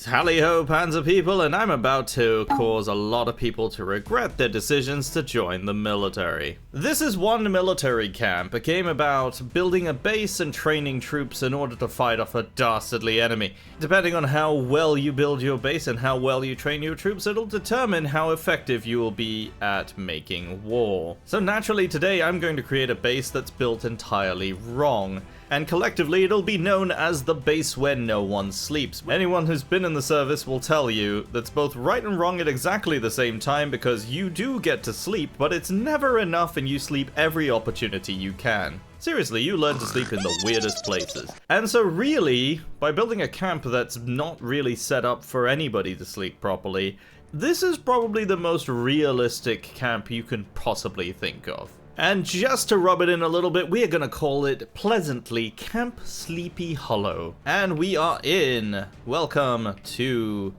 Tally-ho, Panzer people, and I'm about to cause a lot of people to regret their decisions to join the military. This is one military camp. It came about building a base and training troops in order to fight off a dastardly enemy. Depending on how well you build your base and how well you train your troops, it'll determine how effective you will be at making war. So naturally today I'm going to create a base that's built entirely wrong. And collectively it'll be known as the base where no one sleeps. Anyone who's been in the service will tell you that's both right and wrong at exactly the same time, because you do get to sleep, but it's never enough and you sleep every opportunity you can. Seriously, you learn to sleep in the weirdest places. And so really, by building a camp that's not really set up for anybody to sleep properly, this is probably the most realistic camp you can possibly think of. And just to rub it in a little bit, we are going to call it pleasantly Camp Sleepy Hollow. And we are in. Welcome to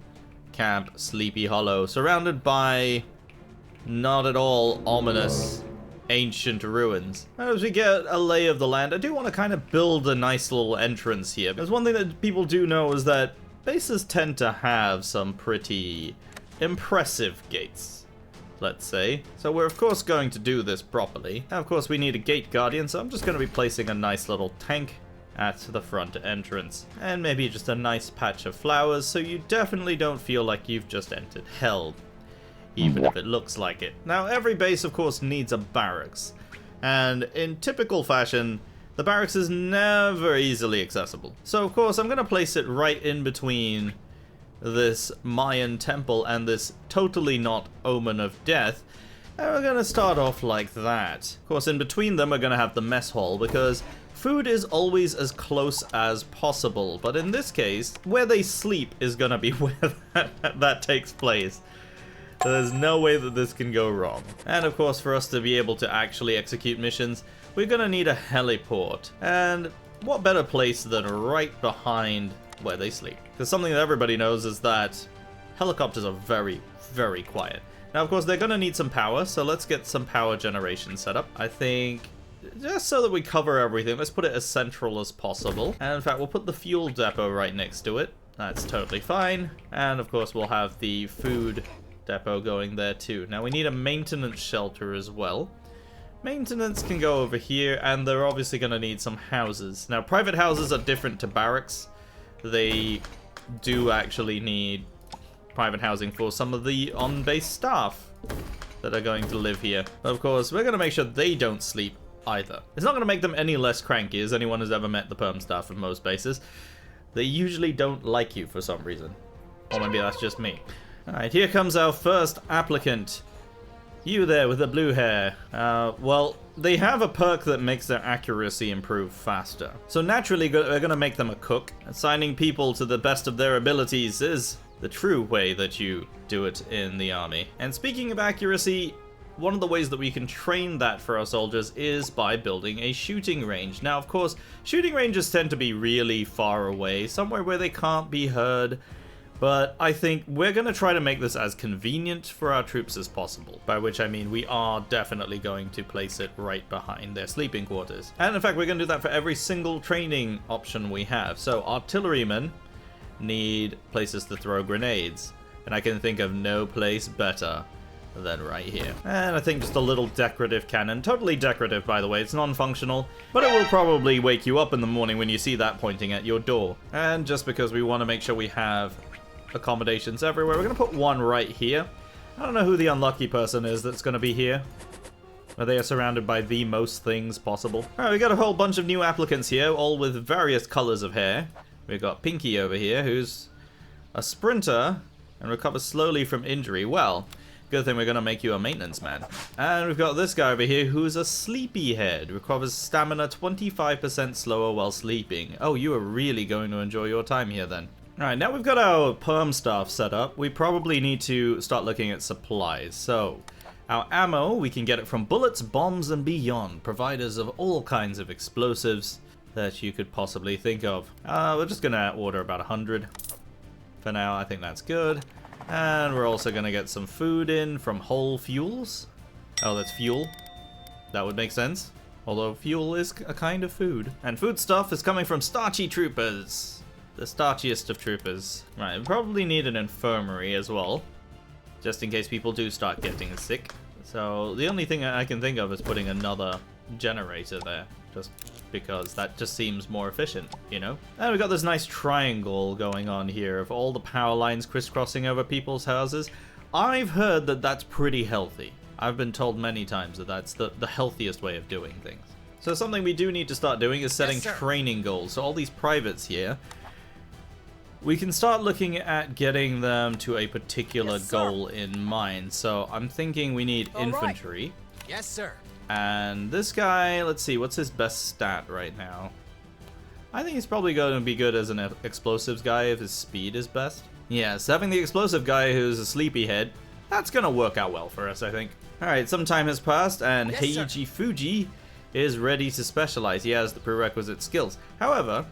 Camp Sleepy Hollow, surrounded by not at all ominous ancient ruins. As we get a lay of the land, I do want to kind of build a nice little entrance here. Because one thing that people do know is that bases tend to have some pretty impressive gates, let's say. So we're of course going to do this properly. Now, of course we need a gate guardian, so I'm just going to be placing a nice little tank at the front entrance. And maybe just a nice patch of flowers, so you definitely don't feel like you've just entered hell, even if it looks like it. Now, every base of course needs a barracks. And in typical fashion, the barracks is never easily accessible. So of course I'm going to place it right in between this Mayan temple and this totally not omen of death, and we're going to start off like that. Of course, in between them we're going to have the mess hall, because food is always as close as possible, but in this case, where they sleep is going to be where that takes place. So there's no way that this can go wrong. And of course, for us to be able to actually execute missions, we're going to need a heliport, and what better place than right behind where they sleep. Because something that everybody knows is that helicopters are very, very quiet. Now, of course, they're going to need some power, so let's get some power generation set up. I think, just so that we cover everything, let's put it as central as possible. And in fact, we'll put the fuel depot right next to it. That's totally fine. And of course, we'll have the food depot going there too. Now, we need a maintenance shelter as well. Maintenance can go over here, and they're obviously going to need some houses. Now, private houses are different to barracks. They do actually need private housing for some of the on-base staff that are going to live here. Of course, we're going to make sure they don't sleep either. It's not going to make them any less cranky, as anyone has ever met the perm staff of most bases. They usually don't like you for some reason. Or maybe that's just me. Alright, here comes our first applicant. You there with the blue hair. Well, they have a perk that makes their accuracy improve faster. So naturally, we're going to make them a cook. Assigning people to the best of their abilities is the true way that you do it in the army. And speaking of accuracy, one of the ways that we can train that for our soldiers is by building a shooting range. Now, of course, shooting ranges tend to be really far away, somewhere where they can't be heard. But I think we're going to try to make this as convenient for our troops as possible. By which I mean we are definitely going to place it right behind their sleeping quarters. And in fact, we're going to do that for every single training option we have. So artillerymen need places to throw grenades. And I can think of no place better than right here. And I think just a little decorative cannon. Totally decorative, by the way. It's non-functional, but it will probably wake you up in the morning when you see that pointing at your door. And just because we want to make sure we have accommodations everywhere, we're going to put one right here. I don't know who the unlucky person is that's going to be here. They are surrounded by the most things possible. Alright, we got a whole bunch of new applicants here, all with various colors of hair. We've got Pinky over here, who's a sprinter and recovers slowly from injury. Well, good thing we're going to make you a maintenance man. And we've got this guy over here who's a sleepyhead. Recovers stamina 25% slower while sleeping. Oh, you are really going to enjoy your time here then. Alright, now we've got our perm staff set up, we probably need to start looking at supplies. So, our ammo, we can get it from bullets, bombs, and beyond. Providers of all kinds of explosives that you could possibly think of. We're just going to order about 100 for now. I think that's good. And we're also going to get some food in from Whole Fuels. Oh, that's fuel. That would make sense. Although fuel is a kind of food. And food stuff is coming from Starchy Troopers. The starchiest of troopers. Right, we probably need an infirmary as well, just in case people do start getting sick. So the only thing I can think of is putting another generator there, just because that just seems more efficient, you know? And we've got this nice triangle going on here of all the power lines crisscrossing over people's houses. I've heard that that's pretty healthy. I've been told many times that that's the healthiest way of doing things. So something we do need to start doing is setting training goals. So all these privates here, we can start looking at getting them to a particular goal in mind. So I'm thinking we need infantry. Right. Yes, sir. And this guy, let's see, what's his best stat right now? I think he's probably going to be good as an explosives guy if his speed is best. Yes, having the explosive guy who's a sleepyhead, that's going to work out well for us, I think. Alright, some time has passed, and Heiji Fuji is ready to specialize. He has the prerequisite skills. However,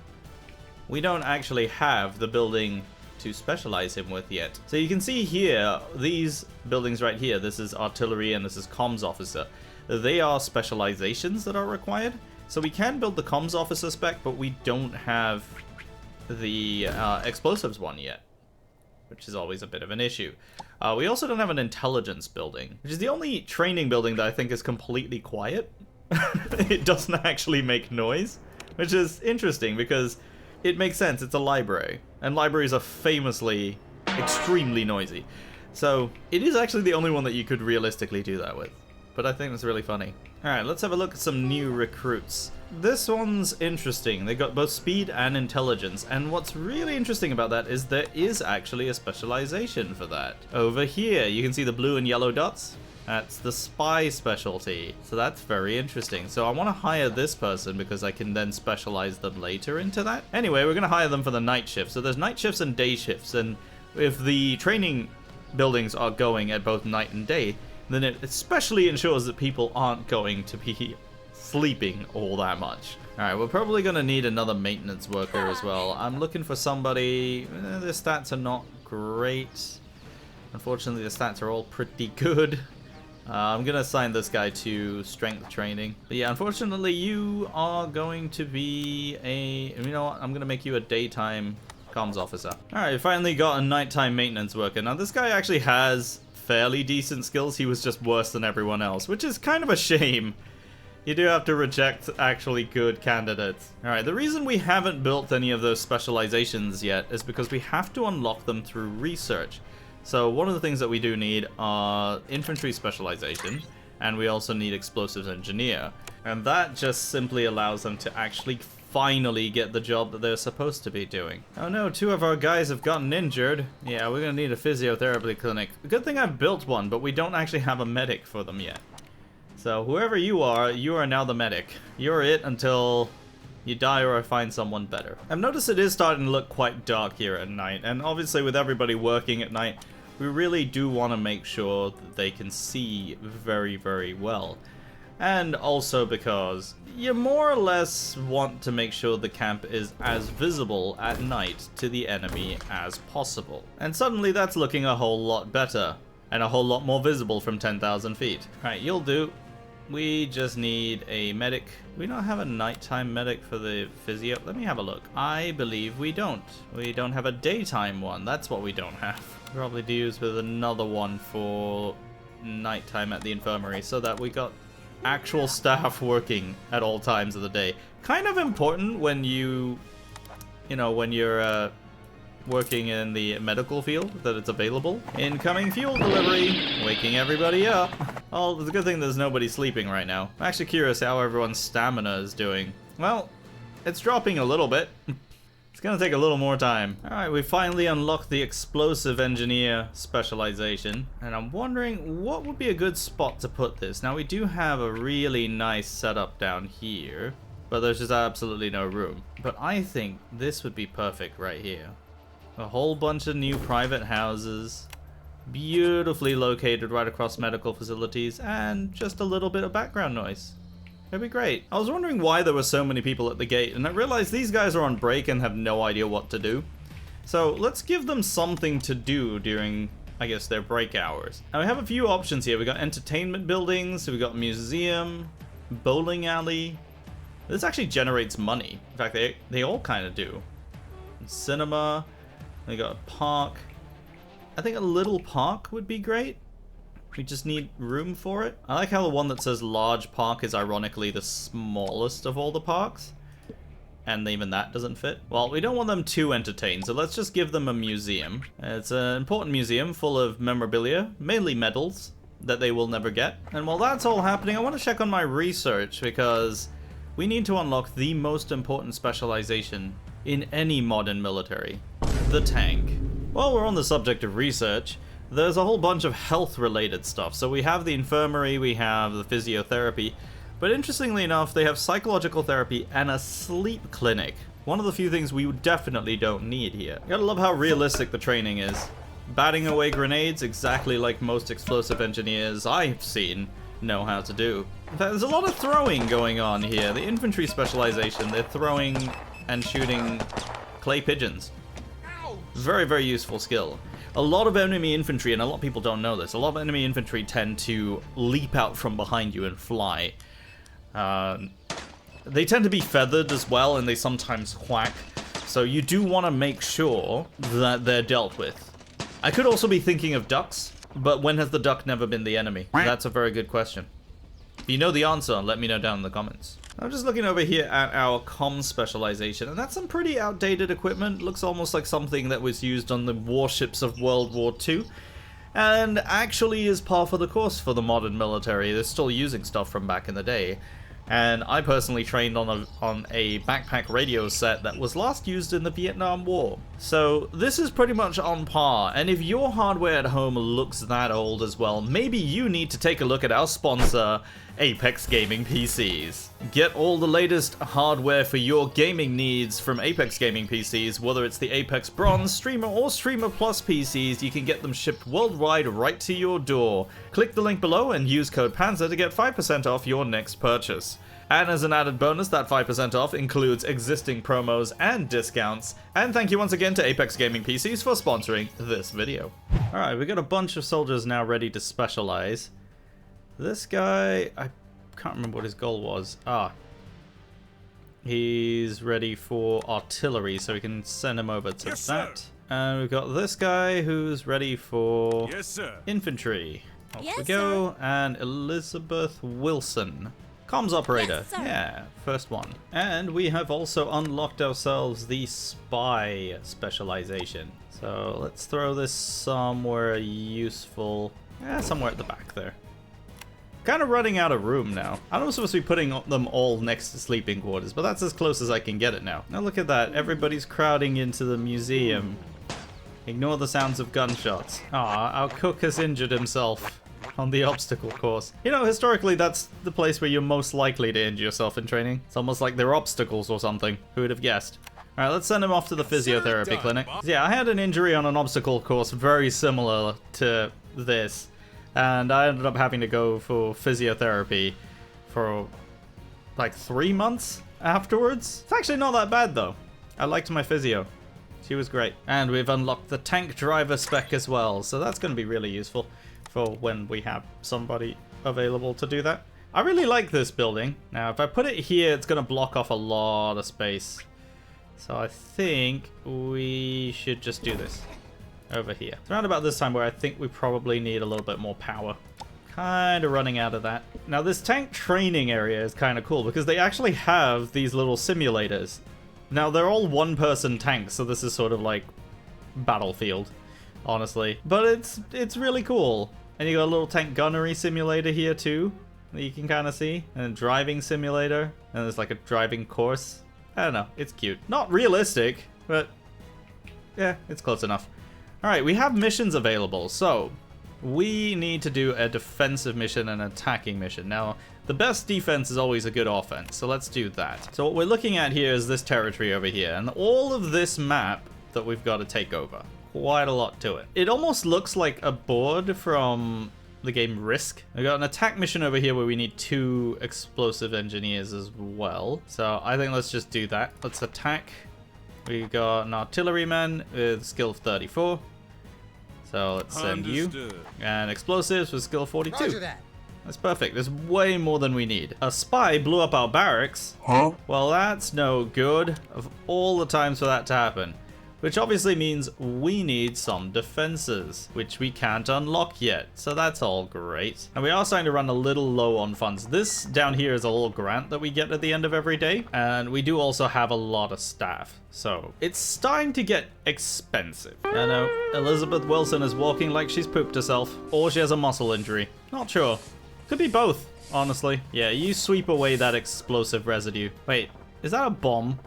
we don't actually have the building to specialize him with yet. So you can see here, these buildings right here, this is artillery and this is comms officer. They are specializations that are required. So we can build the comms officer spec, but we don't have the explosives one yet, which is always a bit of an issue. We also don't have an intelligence building, which is the only training building that I think is completely quiet. It doesn't actually make noise, which is interesting because it makes sense. It's a library, and libraries are famously extremely noisy. So it is actually the only one that you could realistically do that with. But I think that's really funny. Alright, let's have a look at some new recruits. This one's interesting. They got both speed and intelligence, and what's really interesting about that is there is actually a specialization for that. Over here, you can see the blue and yellow dots. That's the spy specialty. So that's very interesting. So I want to hire this person because I can then specialize them later into that. Anyway, we're going to hire them for the night shift. So there's night shifts and day shifts, and if the training buildings are going at both night and day, then it especially ensures that people aren't going to be sleeping all that much. Alright, we're probably going to need another maintenance worker as well. I'm looking for somebody... their stats are not great. Unfortunately, the stats are all pretty good. I'm going to assign this guy to strength training. But yeah, unfortunately, you are going to be a... you know what? I'm going to make you a daytime comms officer. Alright, finally got a nighttime maintenance worker. Now, this guy actually has fairly decent skills. He was just worse than everyone else, which is kind of a shame. You do have to reject actually good candidates. Alright, the reason we haven't built any of those specializations yet is because we have to unlock them through research. So one of the things that we do need are infantry specialization, and we also need explosives engineer. And that just simply allows them to actually finally get the job that they're supposed to be doing. Oh no, 2 of our guys have gotten injured. Yeah, we're gonna need a physiotherapy clinic. Good thing I've built one, but we don't actually have a medic for them yet. So whoever you are now the medic. You're it until you die or I find someone better. I've noticed it is starting to look quite dark here at night, and obviously with everybody working at night, we really do want to make sure that they can see very, very well. And also because you more or less want to make sure the camp is as visible at night to the enemy as possible. And suddenly that's looking a whole lot better, and a whole lot more visible from 10,000 feet. Alright, you'll do. We just need a medic. We don't have a nighttime medic for the physio. Let me have a look. I believe we don't. We don't have a daytime one. That's what we don't have. Probably do use with another one for nighttime at the infirmary so that we got actual staff working at all times of the day. Kind of important when you know, when you're working in the medical field, that it's available. Incoming fuel delivery, waking everybody up. Oh, it's a good thing there's nobody sleeping right now. I'm actually curious how everyone's stamina is doing. Well, it's dropping a little bit. It's gonna take a little more time. Alright, we finally unlocked the explosive engineer specialization, and I'm wondering what would be a good spot to put this. Now, we do have a really nice setup down here, but there's just absolutely no room. But I think this would be perfect right here. A whole bunch of new private houses, beautifully located right across medical facilities, and just a little bit of background noise. It'd be great. I was wondering why there were so many people at the gate, and I realized these guys are on break and have no idea what to do. So let's give them something to do during, I guess, their break hours. Now we have a few options here. We got entertainment buildings, we got museum, bowling alley. This actually generates money. In fact, they all kind of do. cinema. We got a park. I think a little park would be great. We just need room for it. I like how the one that says large park is ironically the smallest of all the parks. And even that doesn't fit. Well, we don't want them too entertained, so let's just give them a museum. It's an important museum full of memorabilia, mainly medals, that they will never get. And while that's all happening, I want to check on my research, because we need to unlock the most important specialization in any modern military, the tank. While we're on the subject of research, there's a whole bunch of health-related stuff. So we have the infirmary, we have the physiotherapy, but interestingly enough, they have psychological therapy and a sleep clinic. One of the few things we definitely don't need here. You gotta love how realistic the training is. Batting away grenades exactly like most explosive engineers I've seen know how to do. In fact, there's a lot of throwing going on here. The infantry specialization, they're throwing and shooting clay pigeons. Very, very useful skill. A lot of enemy infantry, and a lot of people don't know this, a lot of enemy infantry tend to leap out from behind you and fly. They tend to be feathered as well, and they sometimes quack. So you do want to make sure that they're dealt with. I could also be thinking of ducks, but when has the duck never been the enemy? That's a very good question. If you know the answer, let me know down in the comments. I'm just looking over here at our comms specialization, and that's some pretty outdated equipment. Looks almost like something that was used on the warships of World War II, and actually is par for the course for the modern military. They're still using stuff from back in the day. And I personally trained on a backpack radio set that was last used in the Vietnam War. So this is pretty much on par, and if your hardware at home looks that old as well, maybe you need to take a look at our sponsor, Apex Gaming PCs. Get all the latest hardware for your gaming needs from Apex Gaming PCs, whether it's the Apex Bronze, Streamer, or Streamer Plus PCs. You can get them shipped worldwide right to your door. Click the link below and use code PANZER to get 5% off your next purchase. And as an added bonus, that 5% off includes existing promos and discounts. And thank you once again to Apex Gaming PCs for sponsoring this video. Alright, we got a bunch of soldiers now ready to specialize. This guy, I can't remember what his goal was. He's ready for artillery, so we can send him over to that. And we've got this guy who's ready for infantry. Off we go. And Elizabeth Wilson. Comms operator. Yeah, first one. And we have also unlocked ourselves the spy specialization. So let's throw this somewhere useful. Yeah, somewhere at the back there. Kind of running out of room now. I was supposed to be putting them all next to sleeping quarters, but that's as close as I can get it now. Now look at that. Everybody's crowding into the museum. Ignore the sounds of gunshots. Our cook has injured himself on the obstacle course. You know, historically, that's the place where you're most likely to injure yourself in training. It's almost like they're obstacles or something. Who would have guessed? Alright, let's send him off to the physiotherapy clinic. Yeah, I had an injury on an obstacle course very similar to this. And I ended up having to go for physiotherapy for like 3 months afterwards. It's actually not that bad though. I liked my physio. She was great. And we've unlocked the tank driver spec as well. So that's going to be really useful for when we have somebody available to do that. I really like this building. Now, if I put it here, it's going to block off a lot of space. So I think we should just do this over here. It's around about this time where I think we probably need a little bit more power. Kind of running out of that. Now, this tank training area is kind of cool because they actually have these little simulators. Now, they're all one-person tanks, so this is sort of like Battlefield, honestly. But it's really cool. And you got a little tank gunnery simulator here too that you can kind of see. And a driving simulator. And there's like a driving course. I don't know. It's cute. Not realistic, but yeah, it's close enough. Alright, we have missions available. So we need to do a defensive mission and an attacking mission. Now, the best defense is always a good offense. So let's do that. So what we're looking at here is this territory over here. And all of this map that we've got to take over. Quite a lot to it. It almost looks like a board from the game Risk. We got an attack mission over here where we need 2 explosive engineers as well. So I think let's just do that. Let's attack. We got an artilleryman with skill 34. So let's send you. And explosives with skill 42. Roger that. That's perfect. There's way more than we need. A spy blew up our barracks. Huh? Well, that's no good. Of all the times for that to happen. which obviously means we need some defenses, which we can't unlock yet. So that's all great. And we are starting to run a little low on funds. This down here is a little grant that we get at the end of every day. And we do also have a lot of staff. So it's starting to get expensive. I know Elizabeth Wilson is walking like she's pooped herself, or she has a muscle injury. Not sure. Could be both, honestly. Yeah, you sweep away that explosive residue. Wait, is that a bomb?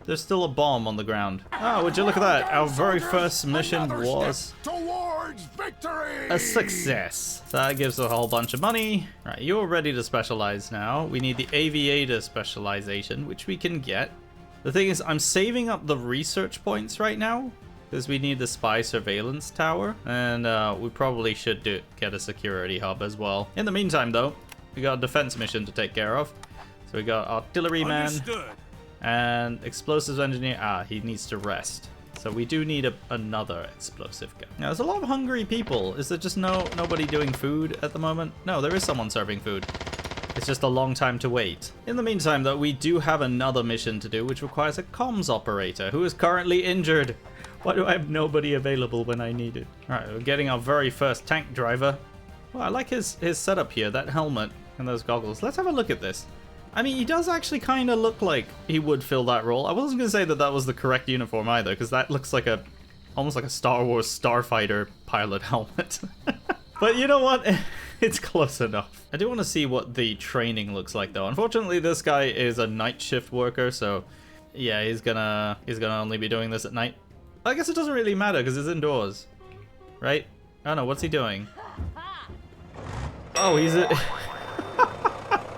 There's still a bomb on the ground. Oh, would you look at that? Our very first mission was towards victory. a success. So that gives us a whole bunch of money. Right, you're ready to specialize now. We need the aviator specialization, which we can get. The thing is, I'm saving up the research points right now because we need the spy surveillance tower, and we probably should get a security hub as well. In the meantime, though, we got a defense mission to take care of. So we got artilleryman. Understood. And explosives engineer, he needs to rest. So we do need another explosive gun. Now, there's a lot of hungry people. Is there just nobody doing food at the moment? No, there is someone serving food. It's just a long time to wait. In the meantime, though, we do have another mission to do, which requires a comms operator who is currently injured. Why do I have nobody available when I need it? All right, we're getting our very first tank driver. Well, I like his setup here, that helmet and those goggles. Let's have a look at this. I mean, he does actually kind of look like he would fill that role. I wasn't going to say that that was the correct uniform either, because that looks like almost like a Star Wars starfighter pilot helmet. But you know what? It's close enough. I do want to see what the training looks like, though. Unfortunately, this guy is a night shift worker, so yeah, he's gonna only be doing this at night. I guess it doesn't really matter because it's indoors, right? Oh no, what's he doing? Oh, he's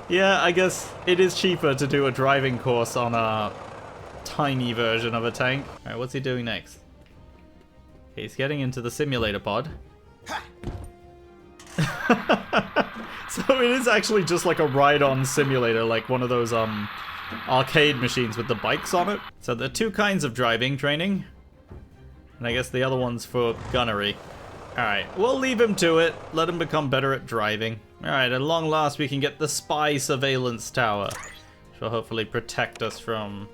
yeah, I guess it is cheaper to do a driving course on a tiny version of a tank. Alright, what's he doing next? Okay, he's getting into the simulator pod. So it is actually just like a ride-on simulator, like one of those arcade machines with the bikes on it. So there are two kinds of driving training. And I guess the other one's for gunnery. Alright, we'll leave him to it. Let him become better at driving. Alright, at long last we can get the spy surveillance tower. Which will hopefully protect us from,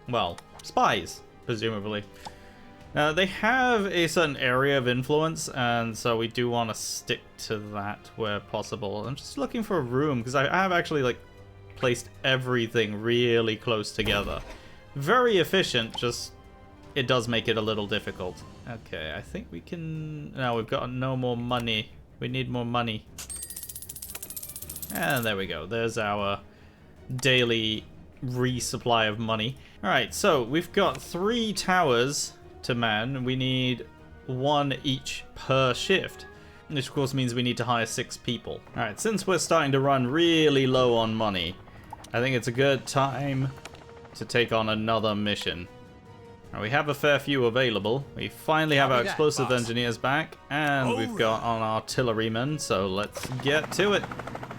well, spies, presumably. Now, they have a certain area of influence, and so we do want to stick to that where possible. I'm just looking for a room, because I have actually, like, placed everything really close together. Very efficient, just it does make it a little difficult. Okay, I think we can... No, we've got no more money. We need more money. And there we go. There's our daily resupply of money. Alright, so we've got 3 towers to man. We need 1 each per shift. Which of course means we need to hire 6 people. Alright, since we're starting to run really low on money, I think it's a good time to take on another mission. Now, we have a fair few available. We finally have our explosive engineers back, and we've got an artilleryman, so let's get to it.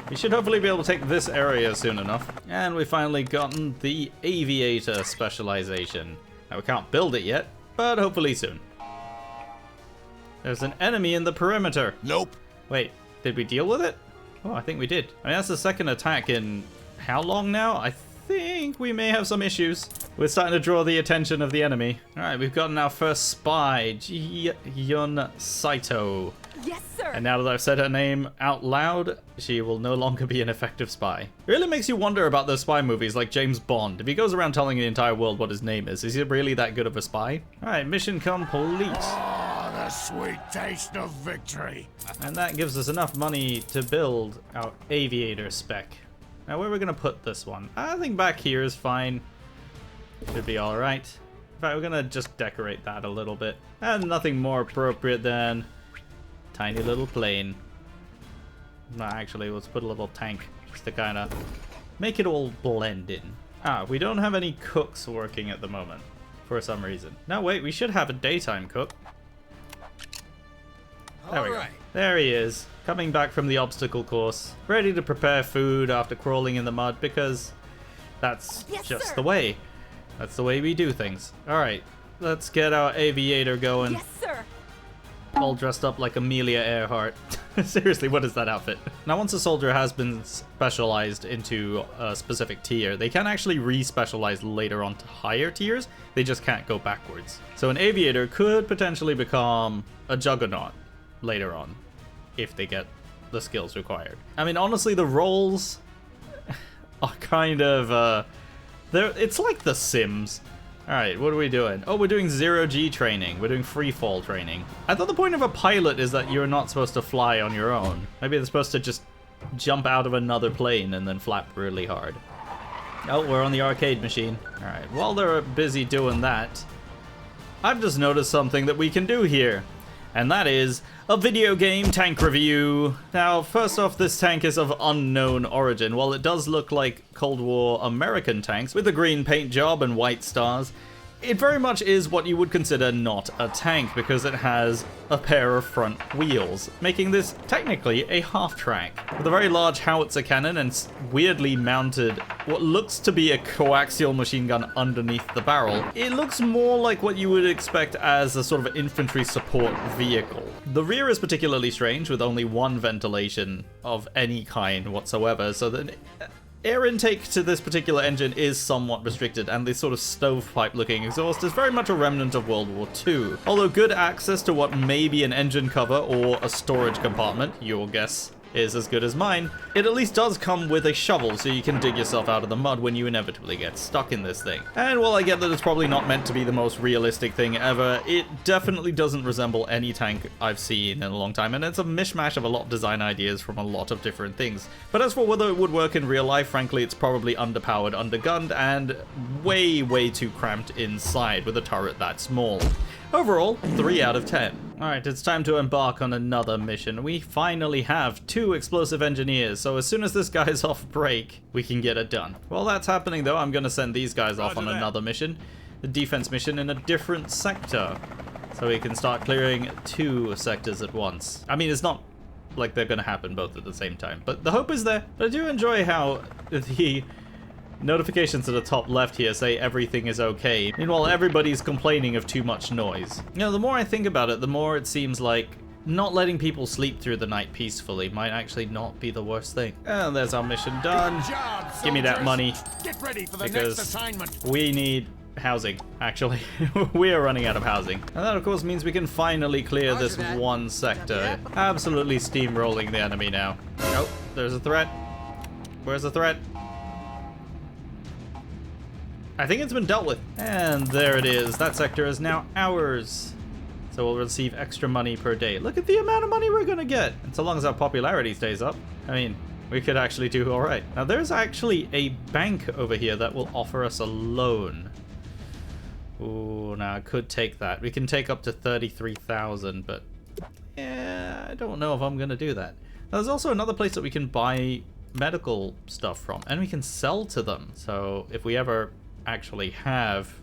We should hopefully be able to take this area soon enough. And we've finally gotten the aviator specialization. Now, we can't build it yet, but hopefully soon. There's an enemy in the perimeter. Nope. Wait, did we deal with it? Oh, I think we did. I mean, that's the second attack in how long now? I think we may have some issues. We're starting to draw the attention of the enemy. Alright, we've gotten our first spy, Yun Saito. Yes, sir. And now that I've said her name out loud, she will no longer be an effective spy. It really makes you wonder about those spy movies like James Bond. If he goes around telling the entire world what his name is he really that good of a spy? Alright, mission complete. Oh, the sweet taste of victory. And that gives us enough money to build our aviator spec. Now, where are we going to put this one? I think back here is fine. Should be alright. In fact, we're going to just decorate that a little bit. And nothing more appropriate than tiny little plane. No, actually, let's put a little tank just to kind of make it all blend in. We don't have any cooks working at the moment for some reason. No, wait, we should have a daytime cook. There we go. There he is, coming back from the obstacle course, ready to prepare food after crawling in the mud because that's just the way. That's the way we do things. Alright, let's get our aviator going. Yes, sir. All dressed up like Amelia Earhart. Seriously, what is that outfit? Now, once a soldier has been specialized into a specific tier, they can actually re-specialize later on to higher tiers. They just can't go backwards. So an aviator could potentially become a juggernaut later on, if they get the skills required. I mean, honestly, the roles are kind of, it's like The Sims. Alright, what are we doing? Oh, we're doing 0G training. We're doing free fall training. I thought the point of a pilot is that you're not supposed to fly on your own. Maybe they're supposed to just jump out of another plane and then flap really hard. Oh, we're on the arcade machine. Alright, while they're busy doing that, I've just noticed something that we can do here. And that is a video game tank review. Now, first off, this tank is of unknown origin. While it does look like Cold War American tanks with a green paint job and white stars, it very much is what you would consider not a tank because it has a pair of front wheels, making this technically a half-track. With a very large howitzer cannon and weirdly mounted what looks to be a coaxial machine gun underneath the barrel, it looks more like what you would expect as a sort of infantry support vehicle. The rear is particularly strange with only one ventilation of any kind whatsoever, so that air intake to this particular engine is somewhat restricted, and this sort of stovepipe-looking exhaust is very much a remnant of World War II. Although good access to what may be an engine cover or a storage compartment, your guess is as good as mine, it at least does come with a shovel so you can dig yourself out of the mud when you inevitably get stuck in this thing. And while I get that it's probably not meant to be the most realistic thing ever, it definitely doesn't resemble any tank I've seen in a long time, and it's a mishmash of a lot of design ideas from a lot of different things. But as for whether it would work in real life, frankly, it's probably underpowered, undergunned, and way too cramped inside with a turret that small. Overall, 3 out of 10. Alright, it's time to embark on another mission. We finally have 2 explosive engineers, so as soon as this guy's off break, we can get it done. While that's happening though, I'm gonna send these guys off on another mission. A defense mission in a different sector. So we can start clearing 2 sectors at once. I mean, it's not like they're gonna happen both at the same time, but the hope is there. But I do enjoy how the notifications at the top left here say everything is okay. Meanwhile, everybody's complaining of too much noise. You know, the more I think about it, the more it seems like not letting people sleep through the night peacefully might actually not be the worst thing. And there's our mission done. Good job, Give me that soldiers. money. Get ready for the because next assignment. we need housing, actually. We are running out of housing. And that, of course, means we can finally clear this one sector. Absolutely steamrolling the enemy now. Oh, there's a threat. Where's the threat? I think it's been dealt with. And there it is. That sector is now ours. So we'll receive extra money per day. Look at the amount of money we're gonna get. And so long as our popularity stays up, I mean, we could actually do all right. Now there's actually a bank over here that will offer us a loan. Ooh, now I could take that. We can take up to 33,000, but yeah, I don't know if I'm gonna do that. Now, there's also another place that we can buy medical stuff from, and we can sell to them. So if we ever actually have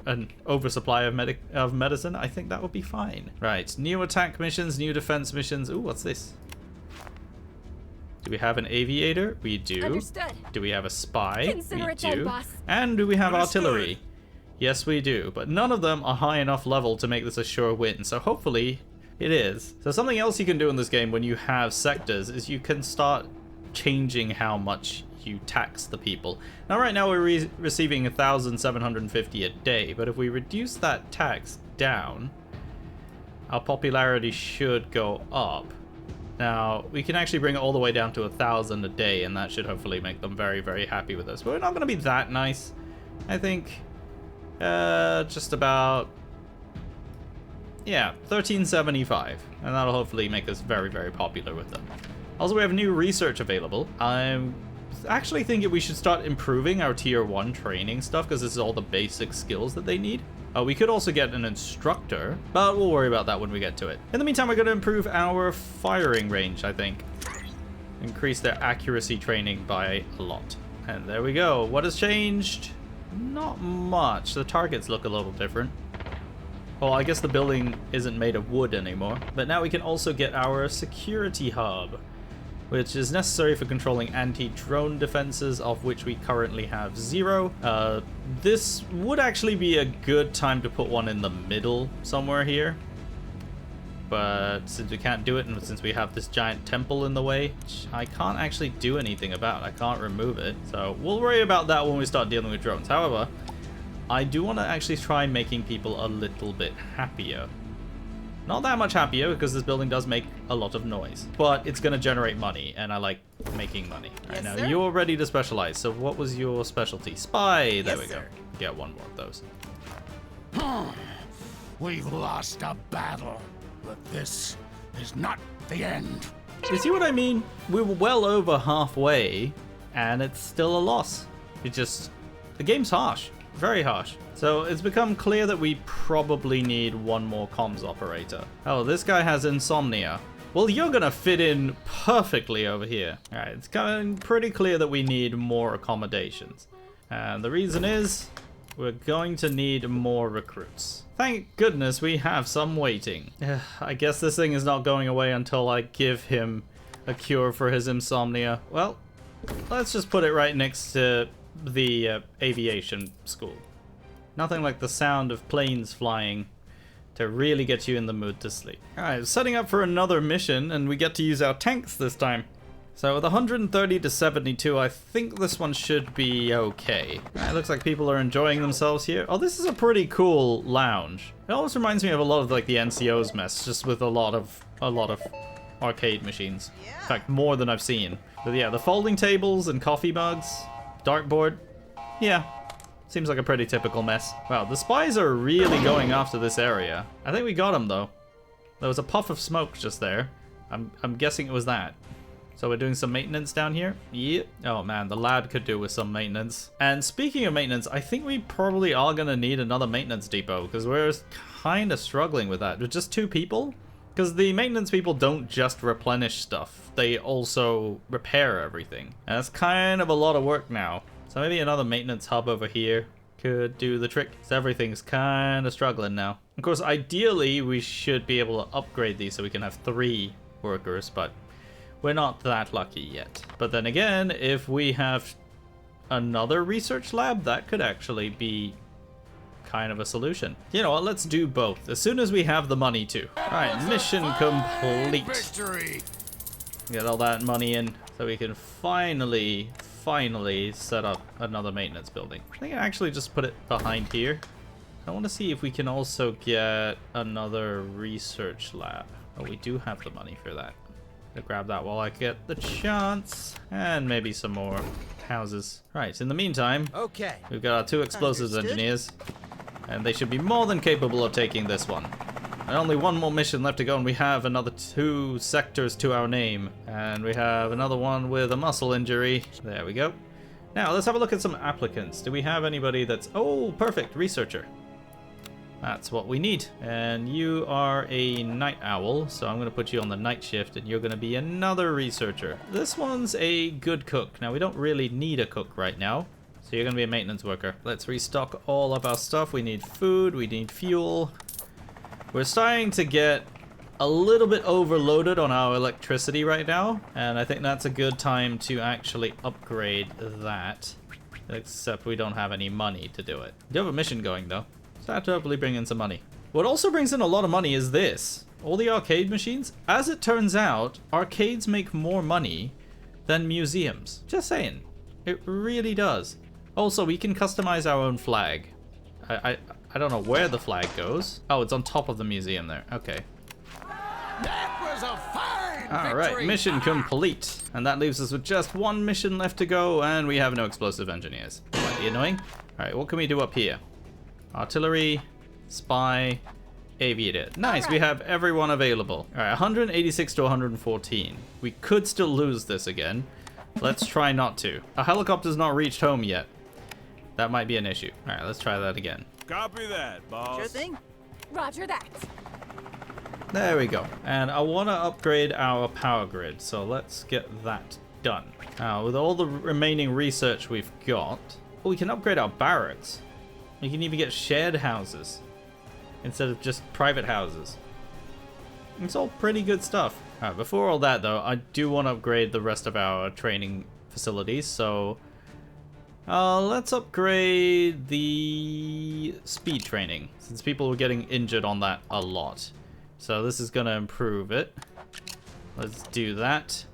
an oversupply of medicine, I think that would be fine. Right, new attack missions, new defense missions. Ooh, what's this? Do we have an aviator? We do. Understood. Do we have a spy? Consider We it done, do. boss. And do we have Understood. artillery? Yes, we do. But none of them are high enough level to make this a sure win. So hopefully it is. So something else you can do in this game when you have sectors is you can start changing how much you tax the people. Now right now we're receiving 1,750 a day, but if we reduce that tax down, our popularity should go up. Now we can actually bring it all the way down to 1,000 a day, and that should hopefully make them very happy with us. But we're not going to be that nice. I think just about, yeah, 1375, and that'll hopefully make us very popular with them. Also, we have new research available. I'm actually thinking we should start improving our tier 1 training stuff, because this is all the basic skills that they need. We could also get an instructor, but we'll worry about that when we get to it. In the meantime, we're going to improve our firing range, I think. Increase their accuracy training by a lot. And there we go. What has changed? Not much. The targets look a little different. Well, I guess the building isn't made of wood anymore. But now we can also get our security hub, which is necessary for controlling anti-drone defenses, of which we currently have 0. This would actually be a good time to put one in the middle somewhere here. But since we can't do it, and since we have this giant temple in the way, which I can't actually do anything about, I can't remove it. So we'll worry about that when we start dealing with drones. However, I do want to actually try making people a little bit happier. Not that much happier, because this building does make a lot of noise. But it's going to generate money, and I like making money. Right, now, you're ready to specialize. So what was your specialty? Spy! There we go. Get one more of those. We've lost a battle, but this is not the end. You see what I mean? We were well over halfway, and it's still a loss. The game's harsh. Very harsh. So it's become clear that we probably need one more comms operator. Oh, this guy has insomnia. Well, you're gonna fit in perfectly over here. Alright, it's coming pretty clear that we need more accommodations. And the reason is, we're going to need more recruits. Thank goodness we have some waiting. I guess this thing is not going away until I give him a cure for his insomnia. Well, let's just put it right next to the aviation school. Nothing like the sound of planes flying to really get you in the mood to sleep. Alright, setting up for another mission, and we get to use our tanks this time. So with 130 to 72, I think this one should be okay. It looks like people are enjoying themselves here. Oh, this is a pretty cool lounge. It always reminds me of a lot of like the NCO's mess, just with a lot of arcade machines. In fact, more than I've seen. But yeah, the folding tables and coffee mugs, dartboard. Yeah, seems like a pretty typical mess. Wow, the spies are really going after this area. I think we got them though. There was a puff of smoke just there. I'm guessing it was that. So we're doing some maintenance down here. Yeah. Oh man, the lab could do with some maintenance. And speaking of maintenance, I think we probably are gonna need another maintenance depot because we're kind of struggling with that. With just 2 people. Because the maintenance people don't just replenish stuff. They also repair everything. And that's kind of a lot of work now. So maybe another maintenance hub over here could do the trick. So everything's kind of struggling now. Of course, ideally, we should be able to upgrade these so we can have 3 workers, but we're not that lucky yet. But then again, if we have another research lab, that could actually be kind of a solution. You know what, let's do both. As soon as we have the money to. Alright, mission complete. Victory! Get all that money in so we can finally set up another maintenance building. I think I actually just put it behind here. I want to see if we can also get another research lab. Oh, we do have the money for that. I'll grab that while I get the chance. And maybe some more houses. Right, in the meantime, we've got our 2 explosives engineers. And they should be more than capable of taking this one. And only one more mission left to go, and we have another 2 sectors to our name. And we have another one with a muscle injury. There we go. Now, let's have a look at some applicants. Do we have anybody that's... Oh, perfect. Researcher. That's what we need. And you are a night owl, so I'm going to put you on the night shift, and you're going to be another researcher. This one's a good cook. Now, we don't really need a cook right now. So you're going to be a maintenance worker. Let's restock all of our stuff. We need food. We need fuel. We're starting to get a little bit overloaded on our electricity right now. And I think that's a good time to actually upgrade that. Except we don't have any money to do it. We do have a mission going though. So that'll hopefully bring in some money. What also brings in a lot of money is this. All the arcade machines. As it turns out, arcades make more money than museums. Just saying. It really does. Also, we can customize our own flag. I don't know where the flag goes. Oh, it's on top of the museum there. Okay. That was a fine All right, mission complete. And that leaves us with just 1 mission left to go, and we have no explosive engineers. Slightly annoying. All right, what can we do up here? Artillery, spy, aviator. Nice, we have everyone available. All right, 186 to 114. We could still lose this again. Let's try not to. A helicopter's not reached home yet. That might be an issue. All right, let's try that again. Copy that, boss. Sure thing. Roger that. There we go. And I want to upgrade our power grid, so let's get that done. Now, with all the remaining research we've got, we can upgrade our barracks. We can even get shared houses instead of just private houses. It's all pretty good stuff. All right, before all that, though, I do want to upgrade the rest of our training facilities, so let's upgrade the speed training, since people were getting injured on that a lot. So this is gonna improve it. Let's do that.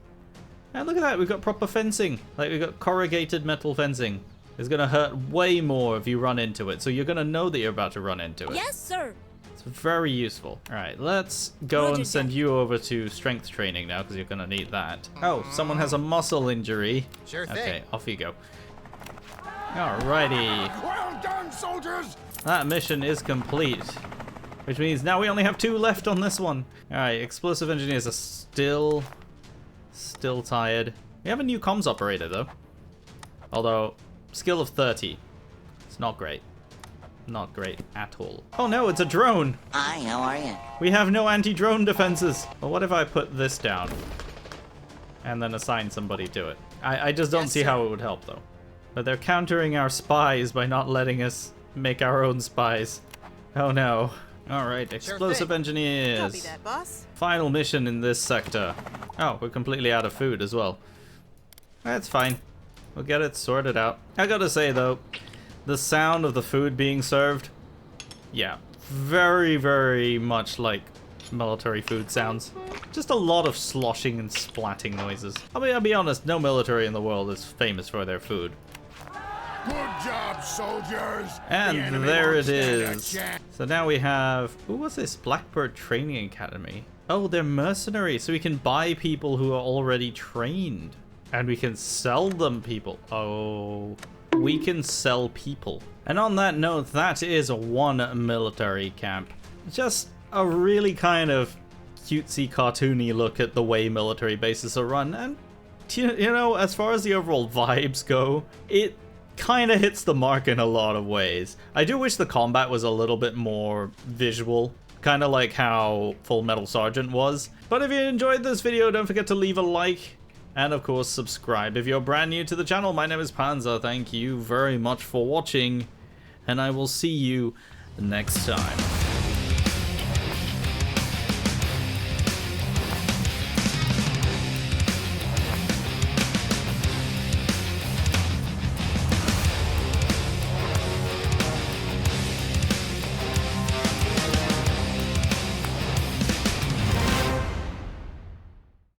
And look at that, we've got proper fencing. Like, we've got corrugated metal fencing. It's gonna hurt way more if you run into it, so you're gonna know that you're about to run into it. Yes, sir. It's very useful. Alright, let's go Roger and send that. you over to strength training now, because you're gonna need that. Oh, someone has a muscle injury. Sure thing. Okay, off you go. Alrighty. Well done, soldiers! That mission is complete. Which means now we only have 2 left on this one. Alright, explosive engineers are still tired. We have a new comms operator though. Although, skill of 30. It's not great. Not great at all. Oh no, it's a drone! Hi, how are you? We have no anti-drone defenses! Well, what if I put this down? And then assign somebody to it. I just don't see how it would help though. But they're countering our spies by not letting us make our own spies. Oh no. Alright, explosive thing. engineers. Copy that, boss. Final mission in this sector. Oh, we're completely out of food as well. That's fine. We'll get it sorted out. I gotta say though, the sound of the food being served, yeah, very, very much like military food sounds. Just a lot of sloshing and splatting noises. I mean, I'll be honest, no military in the world is famous for their food. Good job, soldiers! The And enemy there won't it stand a is. chance. So now we have... Who was this? Blackbird Training Academy. Oh, they're mercenaries, so we can buy people who are already trained. And we can sell them people. Oh, we can sell people. And on that note, that is one military camp. Just a really kind of cutesy, cartoony look at the way military bases are run. And, you know, as far as the overall vibes go, it kind of hits the mark in a lot of ways. I do wish the combat was a little bit more visual, kind of like how Full Metal Sergeant was. But if you enjoyed this video, don't forget to leave a like, and of course subscribe if you're brand new to the channel. My name is Panzer, thank you very much for watching, and I will see you next time.